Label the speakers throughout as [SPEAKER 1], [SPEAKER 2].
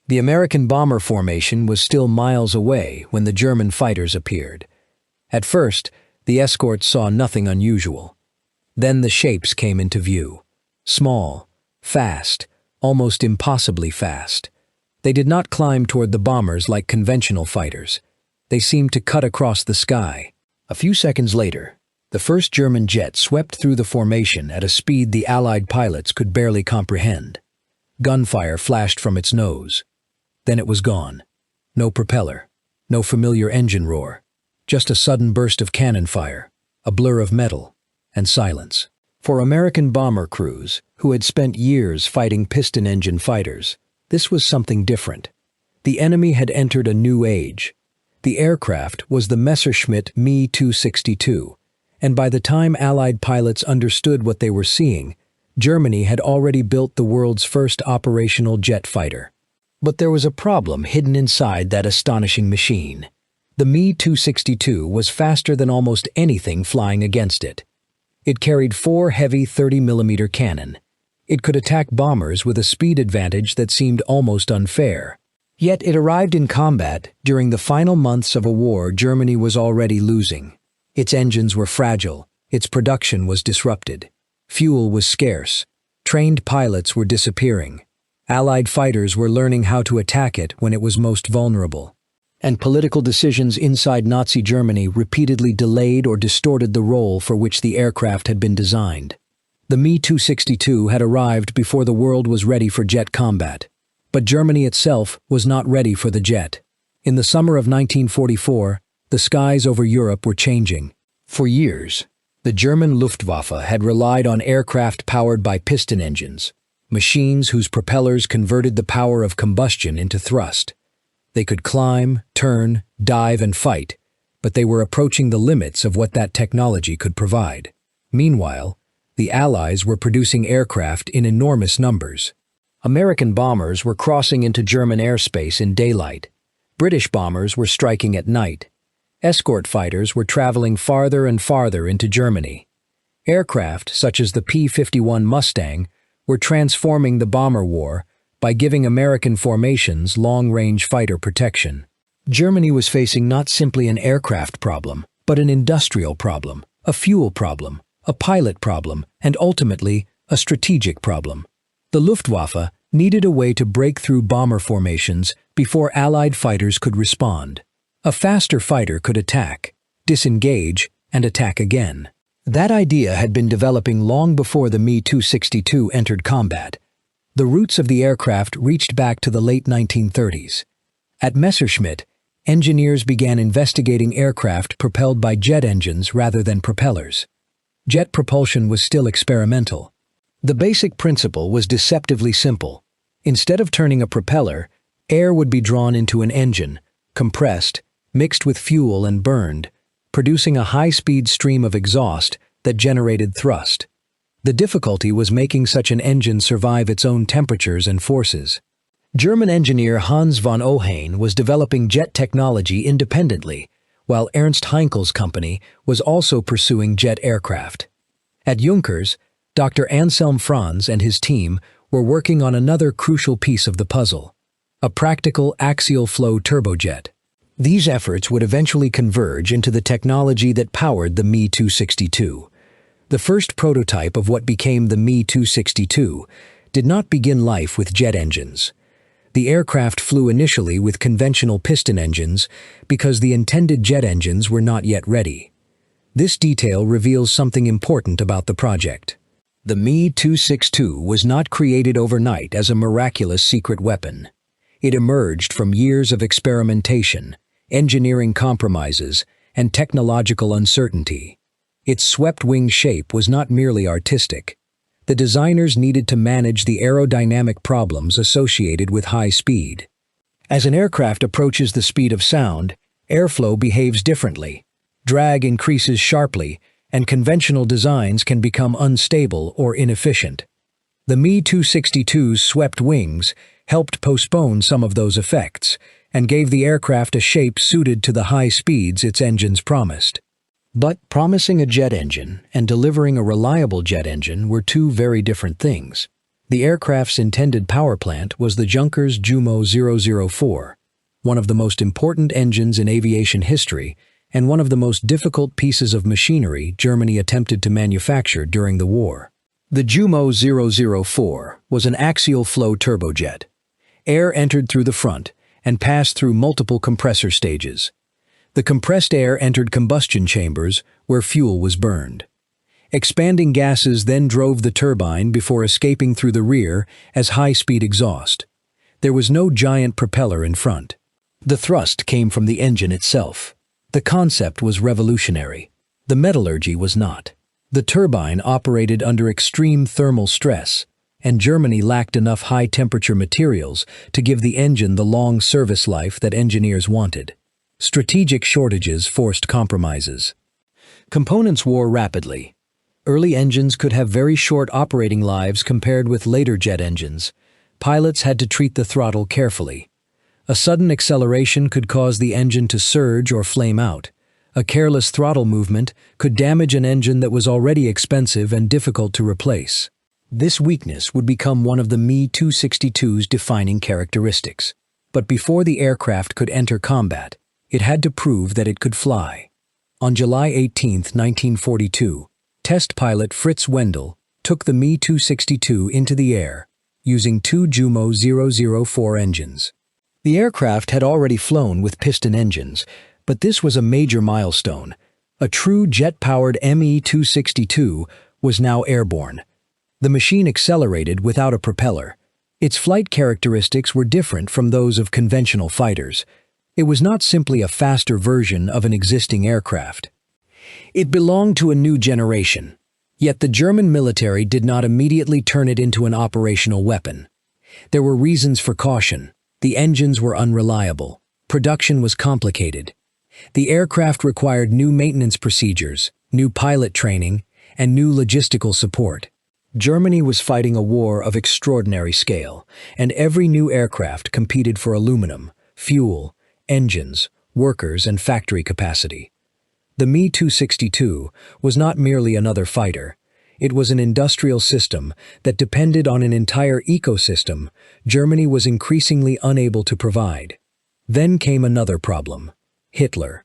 [SPEAKER 1] The American bomber formation was still miles away when the German fighters appeared. At first, the escorts saw nothing unusual. Then the shapes came into view. Small, fast, almost impossibly fast. They did not climb toward the bombers like conventional fighters. They seemed to cut across the sky. A few seconds later, the first German jet swept through the formation at a speed the Allied pilots could barely comprehend. Gunfire flashed from its nose. Then it was gone. No propeller, no familiar engine roar, just a sudden burst of cannon fire, a blur of metal, and silence. For American bomber crews, who had spent years fighting piston-engine fighters, this was something different. The enemy had entered a new age. The aircraft was the Messerschmitt Me-262, and by the time Allied pilots understood what they were seeing, Germany had already built the world's first operational jet fighter. But there was a problem hidden inside that astonishing machine. The Me-262 was faster than almost anything flying against it. It carried 4 heavy 30mm cannon. It could attack bombers with a speed advantage that seemed almost unfair. Yet it arrived in combat during the final months of a war Germany was already losing. Its engines were fragile, its production was disrupted. Fuel was scarce. Trained pilots were disappearing. Allied fighters were learning how to attack it when it was most vulnerable. And political decisions inside Nazi Germany repeatedly delayed or distorted the role for which the aircraft had been designed. The Me-262 had arrived before the world was ready for jet combat. But Germany itself was not ready for the jet. In the summer of 1944, the skies over Europe were changing. For years, the German Luftwaffe had relied on aircraft powered by piston engines, machines whose propellers converted the power of combustion into thrust. They could climb, turn, dive, and fight, but they were approaching the limits of what that technology could provide. Meanwhile, the Allies were producing aircraft in enormous numbers. American bombers were crossing into German airspace in daylight. British bombers were striking at night. Escort fighters were traveling farther and farther into Germany. Aircraft, such as the P-51 Mustang, were transforming the bomber war by giving American formations long-range fighter protection. Germany was facing not simply an aircraft problem, but an industrial problem, a fuel problem, a pilot problem, and ultimately, a strategic problem. The Luftwaffe needed a way to break through bomber formations before Allied fighters could respond. A faster fighter could attack, disengage, and attack again. That idea had been developing long before the Me-262 entered combat. The roots of the aircraft reached back to the late 1930s. At Messerschmitt, engineers began investigating aircraft propelled by jet engines rather than propellers. Jet propulsion was still experimental. The basic principle was deceptively simple. Instead of turning a propeller, air would be drawn into an engine, compressed, mixed with fuel and burned, producing a high-speed stream of exhaust that generated thrust. The difficulty was making such an engine survive its own temperatures and forces. German engineer Hans von Ohain was developing jet technology independently, while Ernst Heinkel's company was also pursuing jet aircraft. At Junkers, Dr. Anselm Franz and his team were working on another crucial piece of the puzzle, a practical axial-flow turbojet. These efforts would eventually converge into the technology that powered the Me-262. The first prototype of what became the Me-262 did not begin life with jet engines. The aircraft flew initially with conventional piston engines because the intended jet engines were not yet ready. This detail reveals something important about the project. The Me-262 was not created overnight as a miraculous secret weapon. It emerged from years of experimentation, engineering compromises, and technological uncertainty. Its swept-wing shape was not merely artistic. The designers needed to manage the aerodynamic problems associated with high speed. As an aircraft approaches the speed of sound, airflow behaves differently. Drag increases sharply, and conventional designs can become unstable or inefficient. The Me-262's swept wings helped postpone some of those effects and gave the aircraft a shape suited to the high speeds its engines promised. But promising a jet engine and delivering a reliable jet engine were two very different things. The aircraft's intended power plant was the Junkers Jumo 004, one of the most important engines in aviation history and one of the most difficult pieces of machinery Germany attempted to manufacture during the war. The Jumo 004 was an axial flow turbojet. Air entered through the front and passed through multiple compressor stages. The compressed air entered combustion chambers where fuel was burned. Expanding gases then drove the turbine before escaping through the rear as high-speed exhaust. There was no giant propeller in front. The thrust came from the engine itself. The concept was revolutionary. The metallurgy was not. The turbine operated under extreme thermal stress, and Germany lacked enough high-temperature materials to give the engine the long service life that engineers wanted. Strategic shortages forced compromises. Components wore rapidly. Early engines could have very short operating lives compared with later jet engines. Pilots had to treat the throttle carefully. A sudden acceleration could cause the engine to surge or flame out. A careless throttle movement could damage an engine that was already expensive and difficult to replace. This weakness would become one of the Me-262's defining characteristics. But before the aircraft could enter combat, it had to prove that it could fly. On July 18, 1942, test pilot Fritz Wendel took the Me-262 into the air, using two Jumo 004 engines. The aircraft had already flown with piston engines, but this was a major milestone. A true jet-powered Me-262 was now airborne. The machine accelerated without a propeller. Its flight characteristics were different from those of conventional fighters. It was not simply a faster version of an existing aircraft. It belonged to a new generation. Yet the German military did not immediately turn it into an operational weapon. There were reasons for caution. The engines were unreliable. Production was complicated. The aircraft required new maintenance procedures, new pilot training, and new logistical support. Germany was fighting a war of extraordinary scale, and every new aircraft competed for aluminum, fuel, engines, workers, and factory capacity. The Me-262 was not merely another fighter. It was an industrial system that depended on an entire ecosystem Germany was increasingly unable to provide. Then came another problem: Hitler.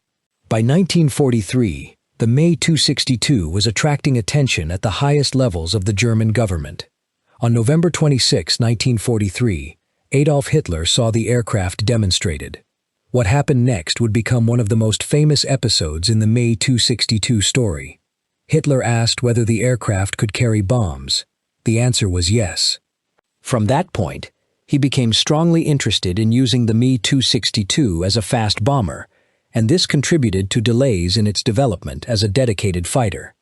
[SPEAKER 1] By 1943, the Me-262 was attracting attention at the highest levels of the German government. On November 26, 1943, Adolf Hitler saw the aircraft demonstrated. What happened next would become one of the most famous episodes in the Me-262 story. Hitler asked whether the aircraft could carry bombs. The answer was yes. From that point, he became strongly interested in using the Me-262 as a fast bomber, and this contributed to delays in its development as a dedicated fighter.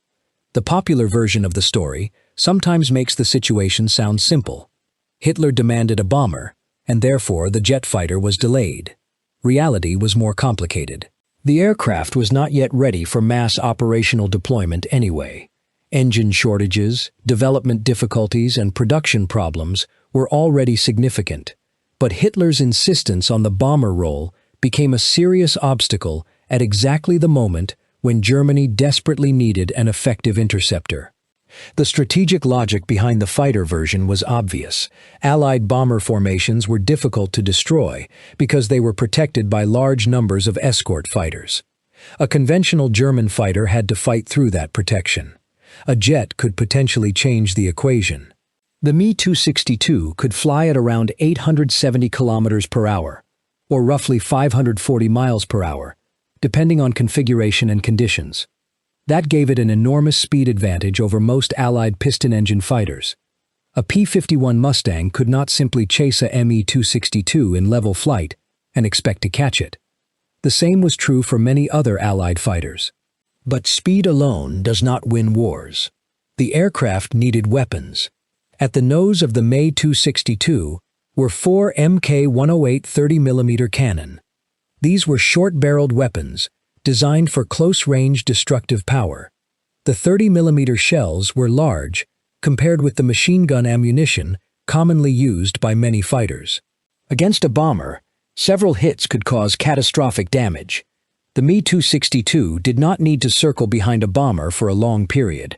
[SPEAKER 1] The popular version of the story sometimes makes the situation sound simple. Hitler demanded a bomber, and therefore the jet fighter was delayed. Reality was more complicated. The aircraft was not yet ready for mass operational deployment anyway. Engine shortages, development difficulties, and production problems were already significant. But Hitler's insistence on the bomber role became a serious obstacle at exactly the moment when Germany desperately needed an effective interceptor. The strategic logic behind the fighter version was obvious. Allied bomber formations were difficult to destroy because they were protected by large numbers of escort fighters. A conventional German fighter had to fight through that protection. A jet could potentially change the equation. The Me-262 could fly at around 870 kilometers per hour, or roughly 540 miles per hour, depending on configuration and conditions. That gave it an enormous speed advantage over most Allied piston-engine fighters. A P-51 Mustang could not simply chase a Me-262 in level flight and expect to catch it. The same was true for many other Allied fighters. But speed alone does not win wars. The aircraft needed weapons. At the nose of the Me-262 were four Mk-108 30mm cannon. These were short-barreled weapons, designed for close-range destructive power. The 30mm shells were large, compared with the machine gun ammunition commonly used by many fighters. Against a bomber, several hits could cause catastrophic damage. The Me-262 did not need to circle behind a bomber for a long period.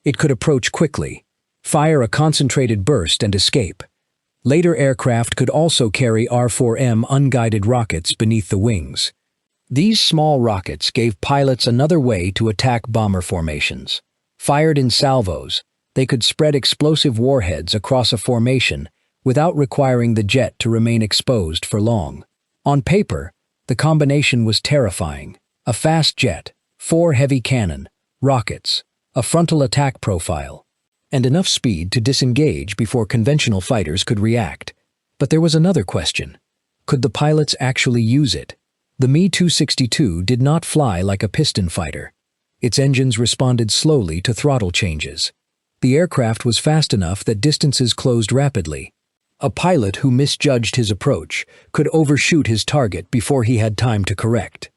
[SPEAKER 1] It could approach quickly, fire a concentrated burst and escape. Later aircraft could also carry R-4M unguided rockets beneath the wings. These small rockets gave pilots another way to attack bomber formations. Fired in salvos, they could spread explosive warheads across a formation without requiring the jet to remain exposed for long. On paper, the combination was terrifying. A fast jet, 4 heavy cannon, rockets, a frontal attack profile, and enough speed to disengage before conventional fighters could react. But there was another question. Could the pilots actually use it? The Me-262 did not fly like a piston fighter. Its engines responded slowly to throttle changes. The aircraft was fast enough that distances closed rapidly. A pilot who misjudged his approach could overshoot his target before he had time to correct.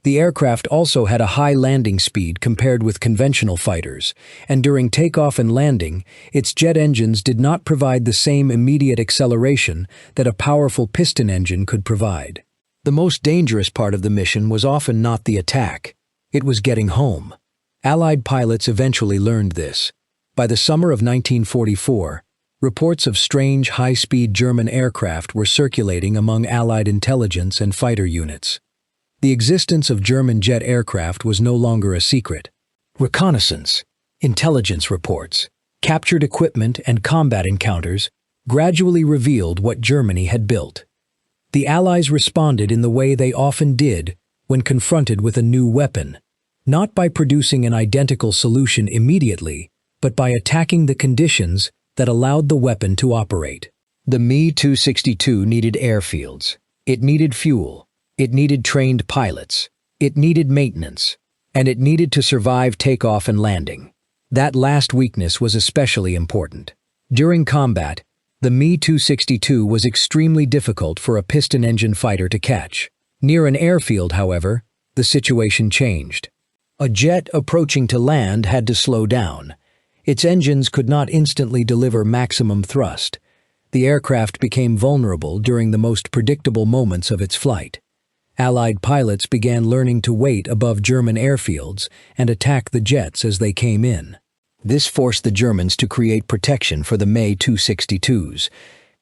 [SPEAKER 1] The aircraft also had a high landing speed compared with conventional fighters, and during takeoff and landing, its jet engines did not provide the same immediate acceleration that a powerful piston engine could provide. The most dangerous part of the mission was often not the attack. It was getting home. Allied pilots eventually learned this. By the summer of 1944, reports of strange, high-speed German aircraft were circulating among Allied intelligence and fighter units. The existence of German jet aircraft was no longer a secret. Reconnaissance, intelligence reports, captured equipment and combat encounters gradually revealed what Germany had built. The Allies responded in the way they often did when confronted with a new weapon, not by producing an identical solution immediately, but by attacking the conditions that allowed the weapon to operate. The Me-262 needed airfields. It needed fuel. It needed trained pilots. It needed maintenance. And it needed to survive takeoff and landing. That last weakness was especially important. During combat, the Me-262 was extremely difficult for a piston-engine fighter to catch. Near an airfield, however, the situation changed. A jet approaching to land had to slow down. Its engines could not instantly deliver maximum thrust. The aircraft became vulnerable during the most predictable moments of its flight. Allied pilots began learning to wait above German airfields and attack the jets as they came in. This forced the Germans to create protection for the Me-262s.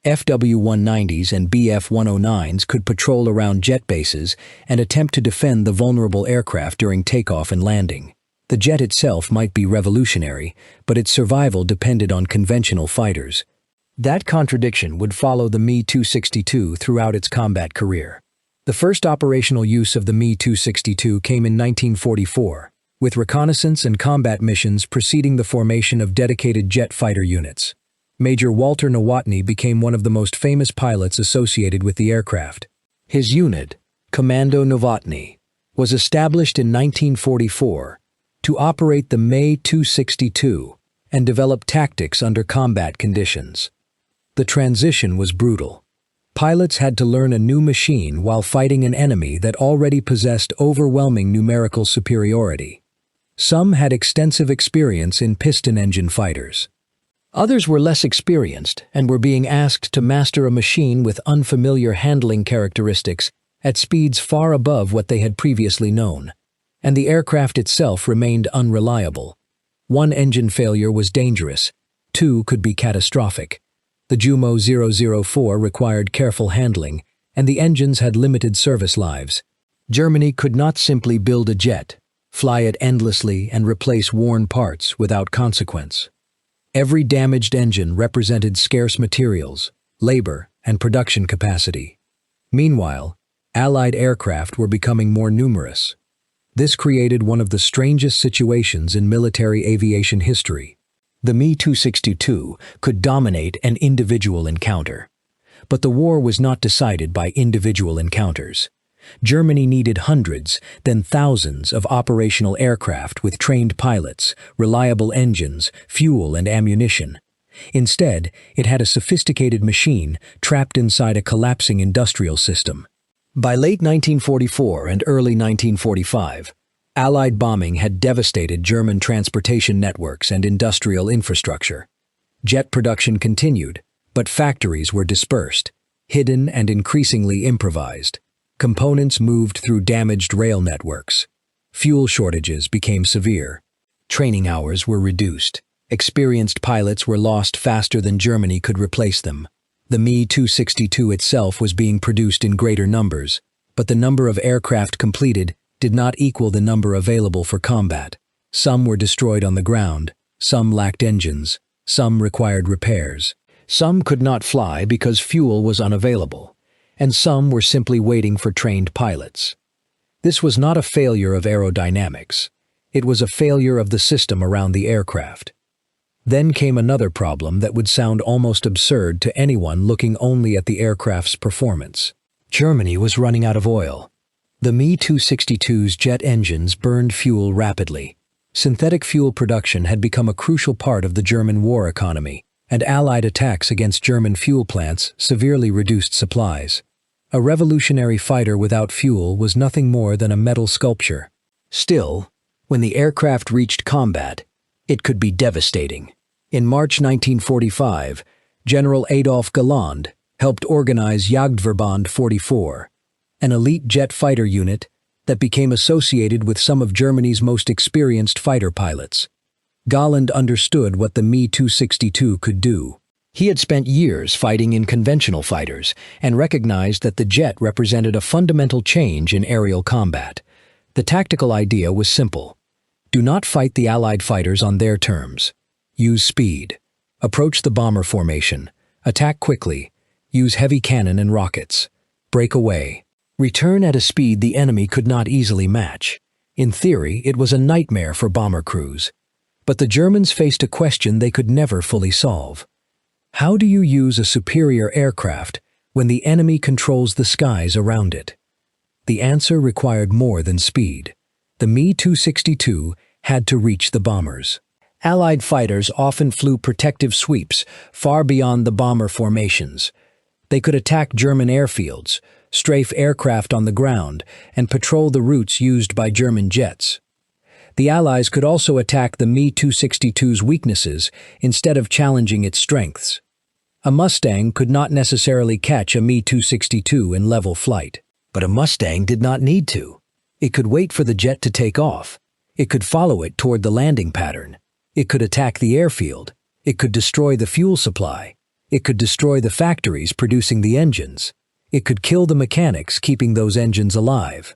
[SPEAKER 1] FW-190s and Bf-109s could patrol around jet bases and attempt to defend the vulnerable aircraft during takeoff and landing. The jet itself might be revolutionary, but its survival depended on conventional fighters. That contradiction would follow the Me-262 throughout its combat career. The first operational use of the Me-262 came in 1944, with reconnaissance and combat missions preceding the formation of dedicated jet fighter units. Major Walter Nowotny became one of the most famous pilots associated with the aircraft. His unit, Commando Nowotny, was established in 1944 to operate the Me-262 and develop tactics under combat conditions. The transition was brutal. Pilots had to learn a new machine while fighting an enemy that already possessed overwhelming numerical superiority. Some had extensive experience in piston-engine fighters. Others were less experienced and were being asked to master a machine with unfamiliar handling characteristics at speeds far above what they had previously known. And the aircraft itself remained unreliable. One engine failure was dangerous. 2 could be catastrophic. The Jumo 004 required careful handling, and the engines had limited service lives. Germany could not simply build a jet, fly it endlessly, and replace worn parts without consequence. Every damaged engine represented scarce materials, labor, and production capacity. Meanwhile, Allied aircraft were becoming more numerous. This created one of the strangest situations in military aviation history. The Me-262 could dominate an individual encounter. But the war was not decided by individual encounters. Germany needed hundreds, then thousands of operational aircraft with trained pilots, reliable engines, fuel, and ammunition. Instead, it had a sophisticated machine trapped inside a collapsing industrial system. By late 1944 and early 1945, Allied bombing had devastated German transportation networks and industrial infrastructure. Jet production continued, but factories were dispersed, hidden and increasingly improvised. Components moved through damaged rail networks. Fuel shortages became severe. Training hours were reduced. Experienced pilots were lost faster than Germany could replace them. The Me-262 itself was being produced in greater numbers, but the number of aircraft completed did not equal the number available for combat. Some were destroyed on the ground, some lacked engines, some required repairs. Some could not fly because fuel was unavailable, and some were simply waiting for trained pilots. This was not a failure of aerodynamics. It was a failure of the system around the aircraft. Then came another problem that would sound almost absurd to anyone looking only at the aircraft's performance. Germany was running out of oil. The Me-262's jet engines burned fuel rapidly. Synthetic fuel production had become a crucial part of the German war economy, and Allied attacks against German fuel plants severely reduced supplies. A revolutionary fighter without fuel was nothing more than a metal sculpture. Still, when the aircraft reached combat, it could be devastating. In March 1945, General Adolf Galland helped organize Jagdverband 44, an elite jet fighter unit that became associated with some of Germany's most experienced fighter pilots. Galland understood what the Me-262 could do. He had spent years fighting in conventional fighters and recognized that the jet represented a fundamental change in aerial combat. The tactical idea was simple. Do not fight the Allied fighters on their terms. Use speed. Approach the bomber formation. Attack quickly. Use heavy cannon and rockets. Break away. Return at a speed the enemy could not easily match. In theory, it was a nightmare for bomber crews. But the Germans faced a question they could never fully solve. How do you use a superior aircraft when the enemy controls the skies around it? The answer required more than speed. The Me-262 had to reach the bombers. Allied fighters often flew protective sweeps far beyond the bomber formations. They could attack German airfields, strafe aircraft on the ground, and patrol the routes used by German jets. The Allies could also attack the Me-262's weaknesses instead of challenging its strengths. A Mustang could not necessarily catch a Me-262 in level flight, but a Mustang did not need to. It could wait for the jet to take off. It could follow it toward the landing pattern. It could attack the airfield. It could destroy the fuel supply. It could destroy the factories producing the engines. It could kill the mechanics keeping those engines alive.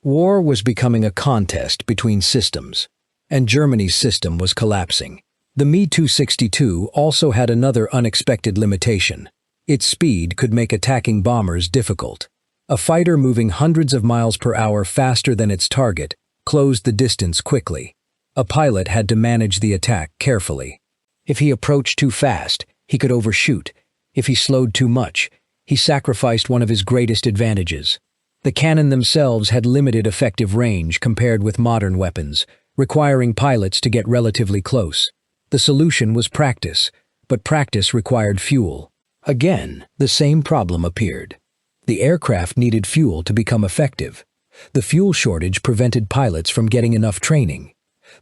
[SPEAKER 1] War was becoming a contest between systems, and Germany's system was collapsing. The Me-262 also had another unexpected limitation. Its speed could make attacking bombers difficult. A fighter moving hundreds of miles per hour faster than its target closed the distance quickly. A pilot had to manage the attack carefully. If he approached too fast, he could overshoot. If he slowed too much, he sacrificed one of his greatest advantages. The cannon themselves had limited effective range compared with modern weapons, requiring pilots to get relatively close. The solution was practice, but practice required fuel. Again, the same problem appeared. The aircraft needed fuel to become effective. The fuel shortage prevented pilots from getting enough training.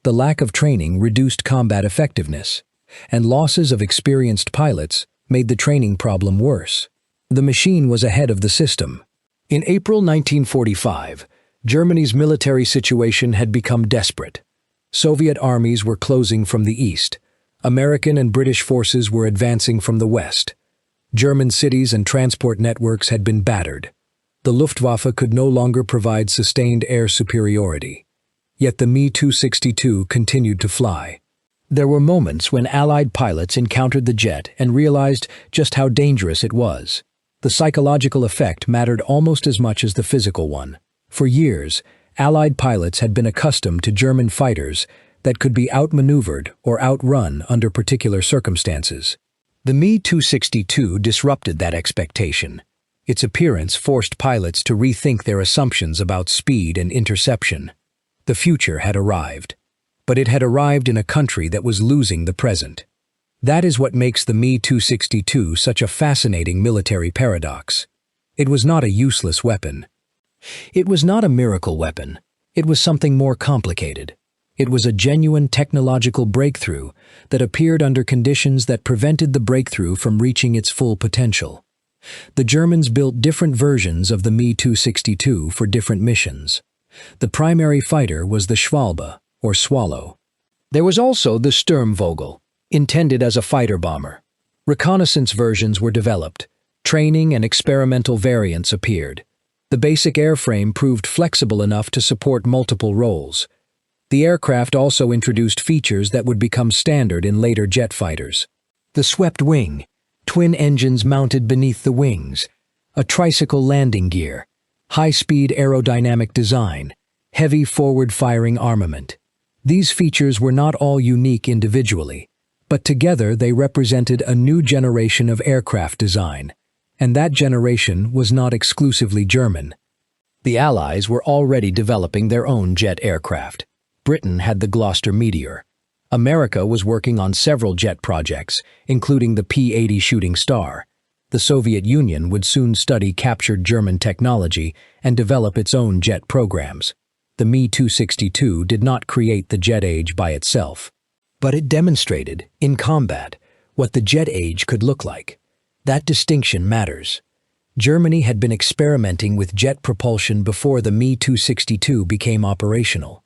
[SPEAKER 1] The lack of training reduced combat effectiveness, and losses of experienced pilots made the training problem worse. The machine was ahead of the system. In April 1945, Germany's military situation had become desperate. Soviet armies were closing from the east. American and British forces were advancing from the west. German cities and transport networks had been battered. The Luftwaffe could no longer provide sustained air superiority. Yet the Me-262 continued to fly. There were moments when Allied pilots encountered the jet and realized just how dangerous it was. The psychological effect mattered almost as much as the physical one. For years, Allied pilots had been accustomed to German fighters that could be outmaneuvered or outrun under particular circumstances. The Me-262 disrupted that expectation. Its appearance forced pilots to rethink their assumptions about speed and interception. The future had arrived, but it had arrived in a country that was losing the present. That is what makes the Me-262 such a fascinating military paradox. It was not a useless weapon. It was not a miracle weapon. It was something more complicated. It was a genuine technological breakthrough that appeared under conditions that prevented the breakthrough from reaching its full potential. The Germans built different versions of the Me-262 for different missions. The primary fighter was the Schwalbe, or Swallow. There was also the Sturmvogel, intended as a fighter bomber. Reconnaissance versions were developed. Training and experimental variants appeared. The basic airframe proved flexible enough to support multiple roles. The aircraft also introduced features that would become standard in later jet fighters. The swept wing, twin engines mounted beneath the wings, a tricycle landing gear, high-speed aerodynamic design, heavy forward-firing armament. These features were not all unique individually, but together they represented a new generation of aircraft design, and that generation was not exclusively German. The Allies were already developing their own jet aircraft. Britain had the Gloucester Meteor. America was working on several jet projects, including the P-80 Shooting Star. The Soviet Union would soon study captured German technology and develop its own jet programs. The Me-262 did not create the jet age by itself, but it demonstrated, in combat, what the jet age could look like. That distinction matters. Germany had been experimenting with jet propulsion before the Me-262 became operational.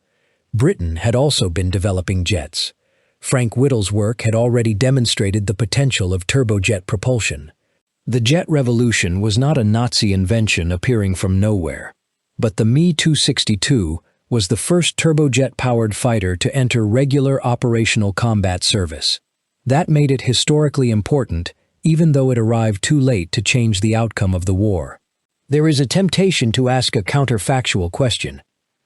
[SPEAKER 1] Britain had also been developing jets. Frank Whittle's work had already demonstrated the potential of turbojet propulsion. The jet revolution was not a Nazi invention appearing from nowhere, but the Me-262 was the first turbojet-powered fighter to enter regular operational combat service. That made it historically important, even though it arrived too late to change the outcome of the war. There is a temptation to ask a counterfactual question.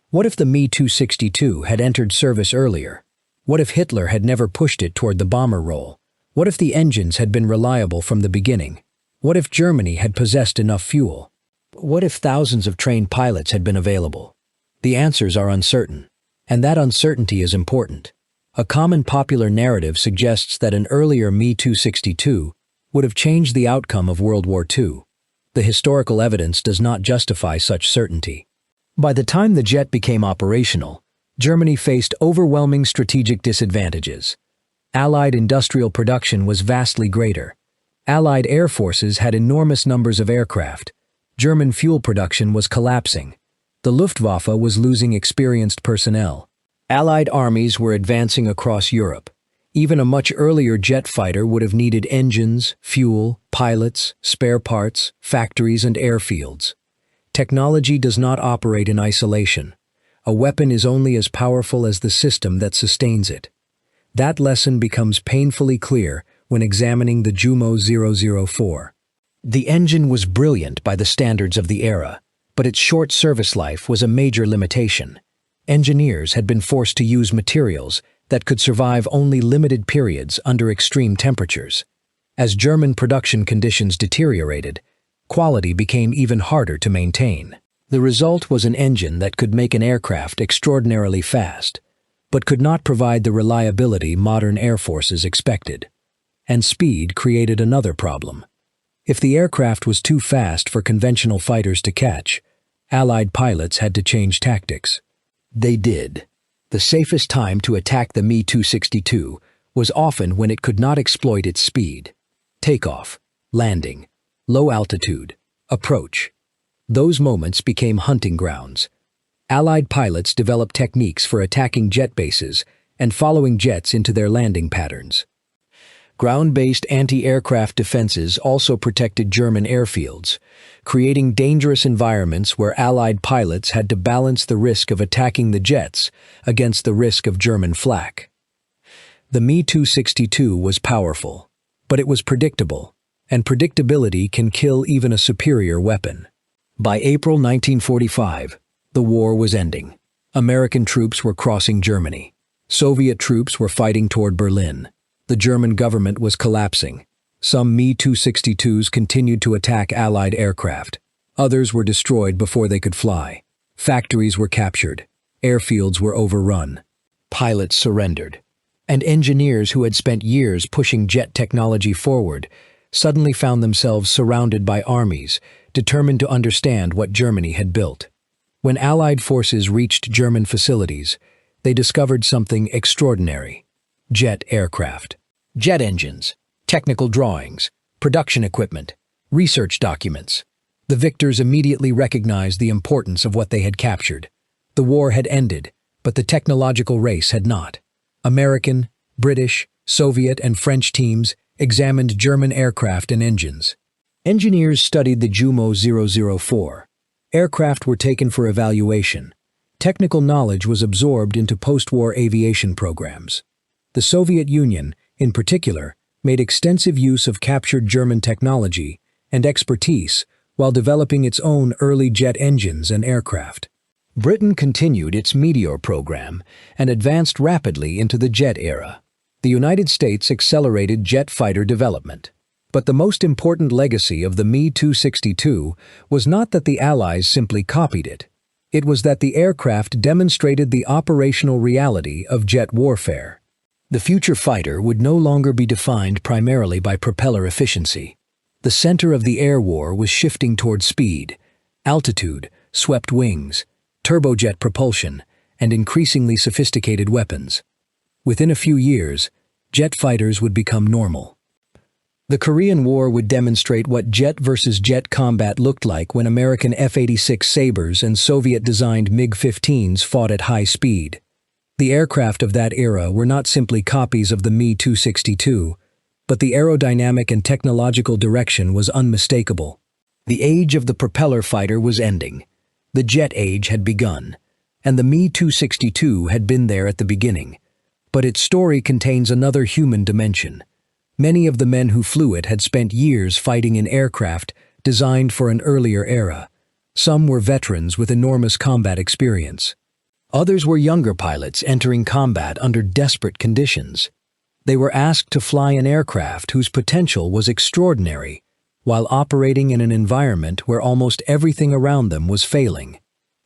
[SPEAKER 1] What if the Me-262 had entered service earlier? What if Hitler had never pushed it toward the bomber role? What if the engines had been reliable from the beginning? What if Germany had possessed enough fuel? What if thousands of trained pilots had been available? The answers are uncertain, and that uncertainty is important. A common popular narrative suggests that an earlier Me-262 would have changed the outcome of World War II. The historical evidence does not justify such certainty. By the time the jet became operational, Germany faced overwhelming strategic disadvantages. Allied industrial production was vastly greater. Allied air forces had enormous numbers of aircraft. German fuel production was collapsing. The Luftwaffe was losing experienced personnel. Allied armies were advancing across Europe. Even a much earlier jet fighter would have needed engines, fuel, pilots, spare parts, factories, and airfields. Technology does not operate in isolation. A weapon is only as powerful as the system that sustains it. That lesson becomes painfully clear when examining the Jumo 004. The engine was brilliant by the standards of the era, but its short service life was a major limitation. Engineers had been forced to use materials that could survive only limited periods under extreme temperatures. As German production conditions deteriorated, quality became even harder to maintain. The result was an engine that could make an aircraft extraordinarily fast, but could not provide the reliability modern air forces expected. And speed created another problem. If the aircraft was too fast for conventional fighters to catch, Allied pilots had to change tactics. They did. The safest time to attack the Me-262 was often when it could not exploit its speed. Takeoff, landing, low altitude, approach. Those moments became hunting grounds. Allied pilots developed techniques for attacking jet bases and following jets into their landing patterns. Ground-based anti-aircraft defenses also protected German airfields, creating dangerous environments where Allied pilots had to balance the risk of attacking the jets against the risk of German flak. The Me-262 was powerful, but it was predictable, and predictability can kill even a superior weapon. By April 1945, the war was ending. American troops were crossing Germany. Soviet troops were fighting toward Berlin. The German government was collapsing. Some Me-262s continued to attack Allied aircraft. Others were destroyed before they could fly. Factories were captured. Airfields were overrun. Pilots surrendered. And engineers who had spent years pushing jet technology forward suddenly found themselves surrounded by armies determined to understand what Germany had built. When Allied forces reached German facilities, they discovered something extraordinary. Jet aircraft. Jet engines, technical drawings, production equipment, research documents. The victors immediately recognized the importance of what they had captured. The war had ended, but the technological race had not. American, British, Soviet and French teams examined German aircraft and engines. Engineers studied the Jumo 004. Aircraft were taken for evaluation. Technical knowledge was absorbed into post-war aviation programs. The Soviet Union, in particular, made extensive use of captured German technology and expertise while developing its own early jet engines and aircraft. Britain continued its Meteor program and advanced rapidly into the jet era. The United States accelerated jet fighter development. But the most important legacy of the Me-262 was not that the Allies simply copied it. It was that the aircraft demonstrated the operational reality of jet warfare. The future fighter would no longer be defined primarily by propeller efficiency. The center of the air war was shifting toward speed, altitude, swept wings, turbojet propulsion, and increasingly sophisticated weapons. Within a few years, jet fighters would become normal. The Korean War would demonstrate what jet versus jet combat looked like when American F-86 Sabres and Soviet-designed MiG-15s fought at high speed. The aircraft of that era were not simply copies of the Me-262, but the aerodynamic and technological direction was unmistakable. The age of the propeller fighter was ending. The jet age had begun, and the Me-262 had been there at the beginning. But its story contains another human dimension. Many of the men who flew it had spent years fighting in aircraft designed for an earlier era. Some were veterans with enormous combat experience. Others were younger pilots entering combat under desperate conditions. They were asked to fly an aircraft whose potential was extraordinary, while operating in an environment where almost everything around them was failing.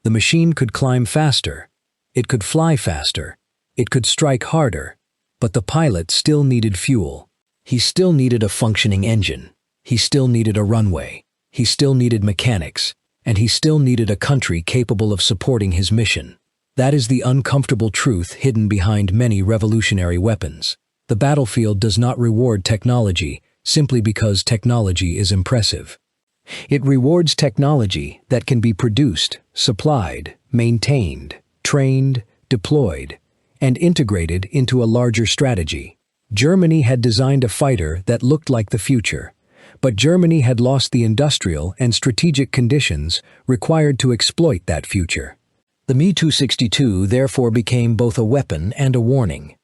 [SPEAKER 1] The machine could climb faster. It could fly faster. It could strike harder. But the pilot still needed fuel. He still needed a functioning engine. He still needed a runway. He still needed mechanics. And he still needed a country capable of supporting his mission. That is the uncomfortable truth hidden behind many revolutionary weapons. The battlefield does not reward technology simply because technology is impressive. It rewards technology that can be produced, supplied, maintained, trained, deployed, and integrated into a larger strategy. Germany had designed a fighter that looked like the future, but Germany had lost the industrial and strategic conditions required to exploit that future. The Me-262 therefore became both a weapon and a warning.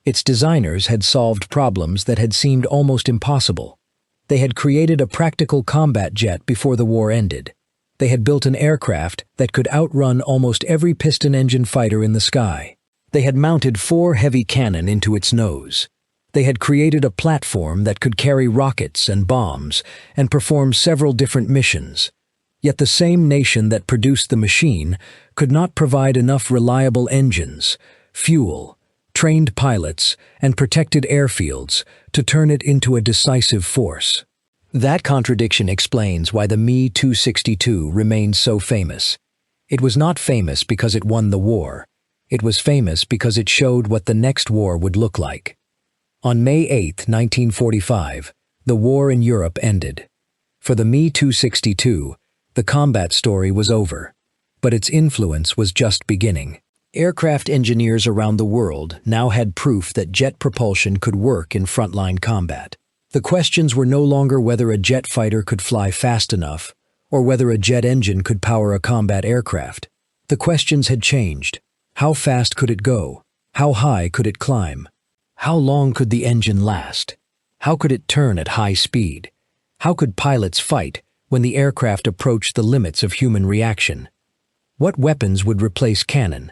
[SPEAKER 1] Its designers had solved problems that had seemed almost impossible. They had created a practical combat jet before the war ended. They had built an aircraft that could outrun almost every piston-engine fighter in the sky. They had mounted 4 heavy cannon into its nose. They had created a platform that could carry rockets and bombs and perform several different missions. Yet the same nation that produced the machine could not provide enough reliable engines, fuel, trained pilots, and protected airfields to turn it into a decisive force. That contradiction explains why the Me-262 remained so famous. It was not famous because it won the war. It was famous because it showed what the next war would look like. On May 8, 1945, the war in Europe ended. For the Me-262, the combat story was over, but its influence was just beginning. Aircraft engineers around the world now had proof that jet propulsion could work in frontline combat. The questions were no longer whether a jet fighter could fly fast enough or whether a jet engine could power a combat aircraft. The questions had changed. How fast could it go? How high could it climb? How long could the engine last? How could it turn at high speed? How could pilots fight when the aircraft approached the limits of human reaction? What weapons would replace cannon?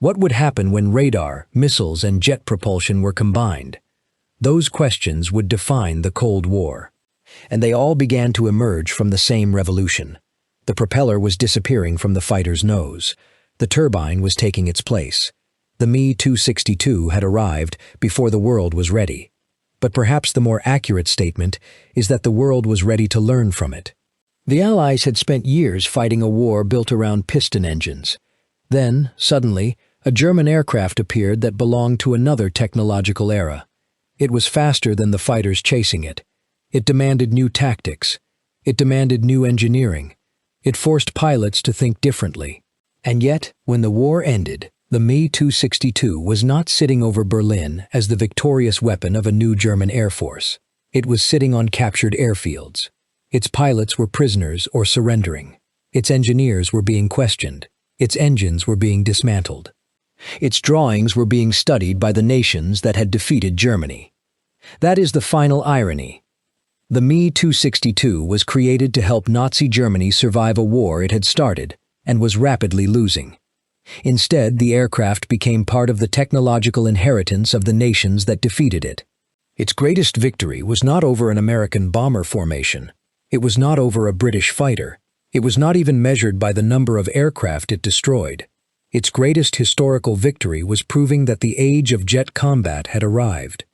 [SPEAKER 1] What would happen when radar, missiles, and jet propulsion were combined? Those questions would define the Cold War. And they all began to emerge from the same revolution. The propeller was disappearing from the fighter's nose. The turbine was taking its place. The Me-262 had arrived before the world was ready. But perhaps the more accurate statement is that the world was ready to learn from it. The Allies had spent years fighting a war built around piston engines. Then, suddenly, a German aircraft appeared that belonged to another technological era. It was faster than the fighters chasing it. It demanded new tactics. It demanded new engineering. It forced pilots to think differently. And yet, when the war ended, The Me-262 was not sitting over Berlin as the victorious weapon of a new German Air Force. It was sitting on captured airfields. Its pilots were prisoners or surrendering. Its engineers were being questioned. Its engines were being dismantled. Its drawings were being studied by the nations that had defeated Germany. That is the final irony. The Me-262 was created to help Nazi Germany survive a war it had started and was rapidly losing. Instead, the aircraft became part of the technological inheritance of the nations that defeated it. Its greatest victory was not over an American bomber formation. It was not over a British fighter. It was not even measured by the number of aircraft it destroyed. Its greatest historical victory was proving that the age of jet combat had arrived.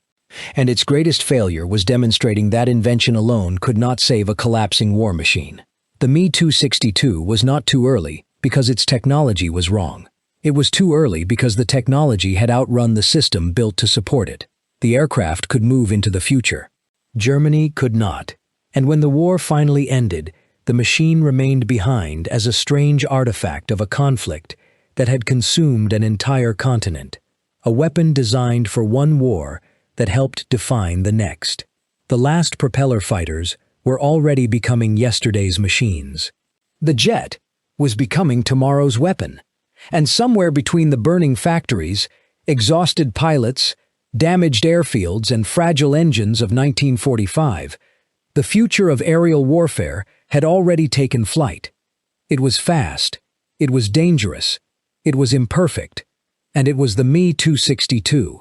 [SPEAKER 1] And its greatest failure was demonstrating that invention alone could not save a collapsing war machine. The Me-262 was not too early because its technology was wrong. It was too early because the technology had outrun the system built to support it. The aircraft could move into the future. Germany could not. And when the war finally ended, the machine remained behind as a strange artifact of a conflict that had consumed an entire continent, a weapon designed for one war that helped define the next. The last propeller fighters were already becoming yesterday's machines. The jet was becoming tomorrow's weapon, and somewhere between the burning factories, exhausted pilots, damaged airfields, and fragile engines of 1945, the future of aerial warfare had already taken flight. It was fast, it was dangerous, it was imperfect, and it was the Me-262.